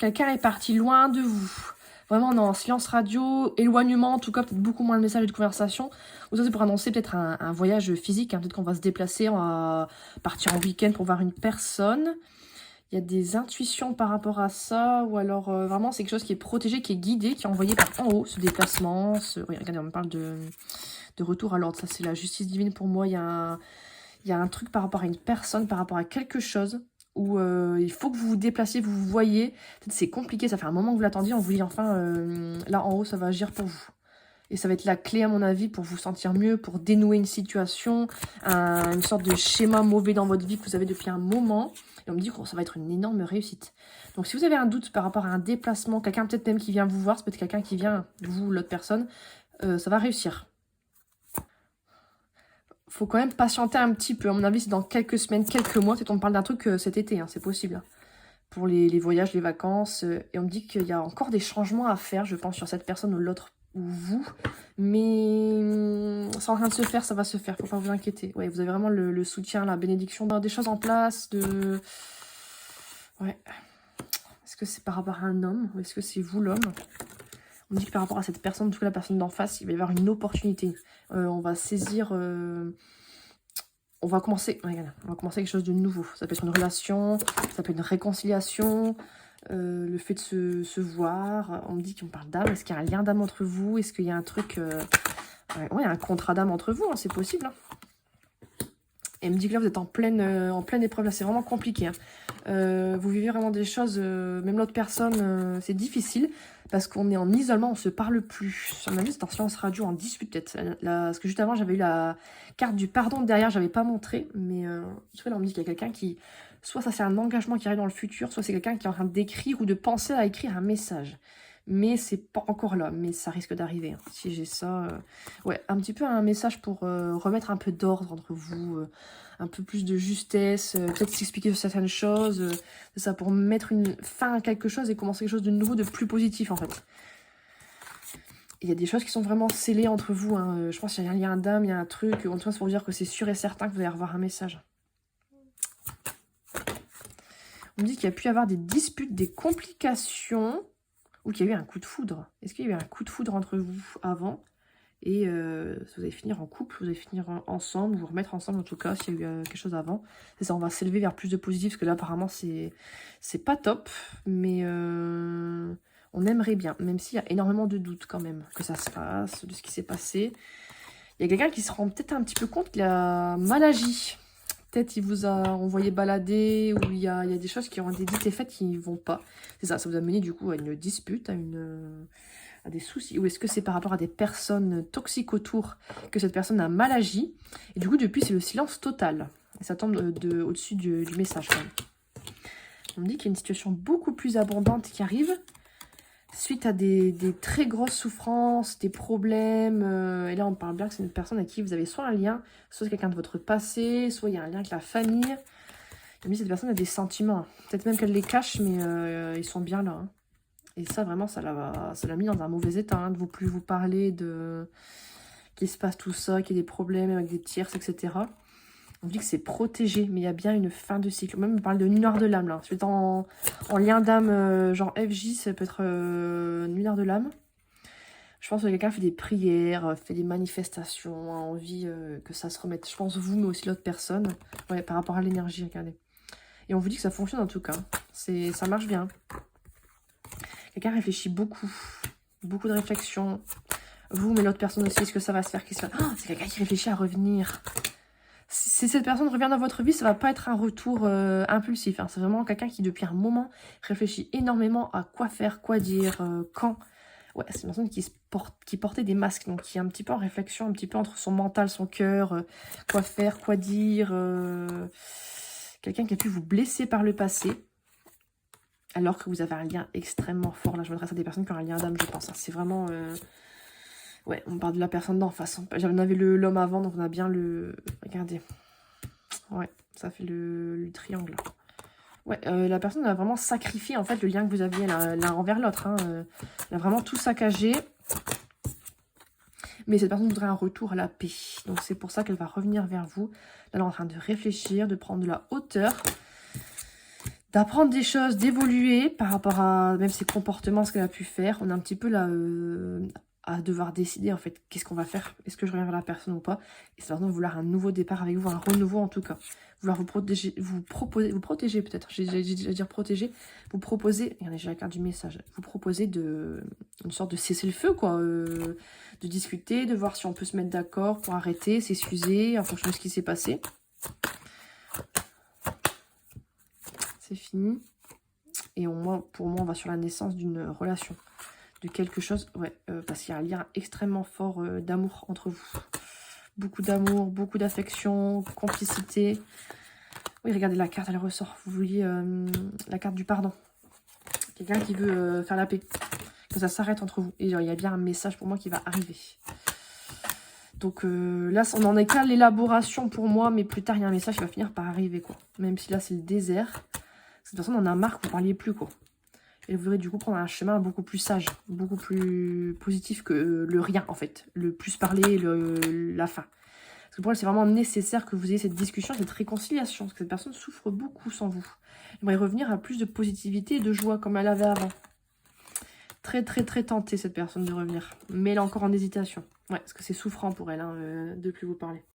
Quelqu'un est parti loin de vous. Vraiment, on est en silence radio, éloignement, en tout cas, peut-être beaucoup moins de messages et de conversations. Ou ça, c'est pour annoncer peut-être un voyage physique. Hein. Peut-être qu'on va se déplacer, on va partir en week-end pour voir une personne. Il y a des intuitions par rapport à ça. Ou alors, vraiment, c'est quelque chose qui est protégé, qui est guidé, qui est envoyé par en haut, ce déplacement. Oui, regardez, on me parle de retour à l'ordre. Ça, c'est la justice divine pour moi. Il y a un truc par rapport à une personne, par rapport à quelque chose où il faut que vous vous déplaciez, vous vous voyez. Peut-être c'est compliqué, ça fait un moment que vous l'attendiez, on vous dit enfin, là en haut, ça va agir pour vous. Et ça va être la clé, à mon avis, pour vous sentir mieux, pour dénouer une situation, une sorte de schéma mauvais dans votre vie que vous avez depuis un moment. Et on me dit que ça va être une énorme réussite. Donc si vous avez un doute par rapport à un déplacement, quelqu'un peut-être même qui vient vous voir, c'est peut-être quelqu'un qui vient, vous, l'autre personne, ça va réussir. Faut quand même patienter un petit peu. À mon avis, c'est dans quelques semaines, quelques mois. Peut-être on me parle d'un truc cet été, hein, c'est possible. Hein, pour les voyages, les vacances. Et on me dit qu'il y a encore des changements à faire, je pense, sur cette personne ou l'autre, ou vous. Mais c'est en train de se faire, ça va se faire. Faut pas vous inquiéter. Ouais, vous avez vraiment le soutien, la bénédiction, des choses en place. Ouais. Est-ce que c'est par rapport à un homme ou est-ce que c'est vous l'homme? On me dit que par rapport à cette personne, en tout cas la personne d'en face, il va y avoir une opportunité. On va saisir... on va commencer quelque chose de nouveau. Ça peut être une relation, ça peut être une réconciliation, le fait de se voir. On me dit qu'on parle d'âme. Est-ce qu'il y a un lien d'âme entre vous? Est-ce qu'il y a un truc... ouais, un contrat d'âme entre vous, hein, c'est possible. Hein. Et elle me dit que là, vous êtes en pleine épreuve. Là, c'est vraiment compliqué. Hein. Vous vivez vraiment des choses, même l'autre personne, c'est difficile. Parce qu'on est en isolement, on se parle plus. Sur ma vie, c'est en silence radio, en dispute peut-être. Parce que juste avant, j'avais eu la carte du pardon derrière, j'avais pas montré. Mais en tout cas, là, on me dit qu'il y a quelqu'un qui... Soit ça, c'est un engagement qui arrive dans le futur, soit c'est quelqu'un qui est en train d'écrire ou de penser à écrire un message. Mais c'est pas encore là, mais ça risque d'arriver. Hein. Si j'ai ça... Ouais, un petit peu un message pour remettre un peu d'ordre entre vous, un peu plus de justesse, peut-être s'expliquer certaines choses, c'est ça, pour mettre une fin à quelque chose et commencer quelque chose de nouveau, de plus positif en fait. Il y a des choses qui sont vraiment scellées entre vous, hein. Je pense qu'il y a un lien d'âme, il y a un truc, en tout cas c'est pour dire que c'est sûr et certain que vous allez revoir un message. On me dit qu'il y a pu y avoir des disputes, des complications, ou qu'il y a eu un coup de foudre. Est-ce qu'il y a eu un coup de foudre entre vous avant? Et vous allez finir en couple, vous allez finir ensemble, vous remettre ensemble en tout cas, s'il y a eu quelque chose avant. C'est ça, on va s'élever vers plus de positif, parce que là apparemment c'est pas top, mais on aimerait bien, même s'il y a énormément de doutes quand même, que ça se fasse, de ce qui s'est passé. Il y a quelqu'un qui se rend peut-être un petit peu compte qu'il a mal agi. Peut-être il vous a envoyé balader, ou il y a des choses qui ont été dites et faites qui ne vont pas. C'est ça, ça vous a mené du coup à une dispute, à des soucis, ou est-ce que c'est par rapport à des personnes toxiques autour que cette personne a mal agi, et du coup depuis c'est le silence total, et ça tombe au-dessus du message quand même. On me dit qu'il y a une situation beaucoup plus abondante qui arrive, suite à des très grosses souffrances, des problèmes, et là on parle bien que c'est une personne avec qui vous avez soit un lien, soit quelqu'un de votre passé, soit il y a un lien avec la famille. On me dit que cette personne a des sentiments, peut-être même qu'elle les cache, mais ils sont bien là, hein. Et ça, vraiment, ça l'a mis dans un mauvais état, hein, de vous plus vous parler de qu'il se passe tout ça, qu'il y ait des problèmes avec des tierces, etc. On dit que c'est protégé, mais il y a bien une fin de cycle. Même, on parle de nuit noire de l'âme, là. Si vous êtes en lien d'âme, genre FJ, ça peut être nuit noire de l'âme. Je pense que quelqu'un fait des prières, fait des manifestations, a envie que ça se remette. Je pense vous, mais aussi l'autre personne. Ouais, par rapport à l'énergie, regardez. Et on vous dit que ça fonctionne en tout cas. Ça marche bien. Quelqu'un réfléchit beaucoup. Beaucoup de réflexion. Vous, mais l'autre personne aussi, est-ce que ça va se faire? C'est quelqu'un qui réfléchit à revenir. Si cette personne revient dans votre vie, ça va pas être un retour impulsif. Hein. C'est vraiment quelqu'un qui, depuis un moment, réfléchit énormément à quoi faire, quoi dire, quand. Ouais, c'est une personne qui portait des masques, donc qui est un petit peu en réflexion, un petit peu entre son mental, son cœur, quoi faire, quoi dire. Quelqu'un qui a pu vous blesser par le passé. Alors que vous avez un lien extrêmement fort. Là, je m'adresse à des personnes qui ont un lien d'âme, je pense. Hein. C'est vraiment... Ouais, on parle de la personne d'en face. J'en avais l'homme avant, donc on a bien le... Regardez. Ouais, ça fait le triangle. Ouais, la personne a vraiment sacrifié, en fait, le lien que vous aviez l'un envers l'autre. Hein. Elle a vraiment tout saccagé. Mais cette personne voudrait un retour à la paix. Donc c'est pour ça qu'elle va revenir vers vous. Là, elle est en train de réfléchir, de prendre de la hauteur. d'apprendre des choses, d'évoluer par rapport à même ses comportements, ce qu'elle a pu faire. On est un petit peu là à devoir décider en fait qu'est-ce qu'on va faire. Est-ce que je reviens vers la personne ou pas? Et c'est vraiment vouloir un nouveau départ avec vous, un renouveau en tout cas. Vouloir vous protéger, vous protéger peut-être. J'ai dire protéger. Vous proposer, regardez, j'ai la carte du message. Vous proposer une sorte de cesser le feu quoi, de discuter, de voir si on peut se mettre d'accord pour arrêter, s'excuser en fonction de ce qui s'est passé. C'est fini. Et pour moi, on va sur la naissance d'une relation, de quelque chose. Ouais, parce qu'il y a un lien extrêmement fort d'amour entre vous. Beaucoup d'amour, beaucoup d'affection, complicité. Oui, regardez, la carte, elle ressort. Vous voyez la carte du pardon. Quelqu'un qui veut faire la paix. Que ça s'arrête entre vous. Et il y a bien un message pour moi qui va arriver. Donc là, on n'en est qu'à l'élaboration pour moi. Mais plus tard, il y a un message qui va finir par arriver, quoi. Même si là, c'est le désert. De toute façon, on en a marre que vous ne parliez plus, quoi. Et vous verrez du coup prendre un chemin beaucoup plus sage, beaucoup plus positif que le rien, en fait. Le plus parler, la fin. Parce que pour elle, c'est vraiment nécessaire que vous ayez cette discussion, cette réconciliation. Parce que cette personne souffre beaucoup sans vous. Elle aimerait revenir à plus de positivité et de joie comme elle avait avant. Très, très, très tentée, cette personne, de revenir. Mais elle est encore en hésitation. Ouais, parce que c'est souffrant pour elle, hein, de plus vous parler.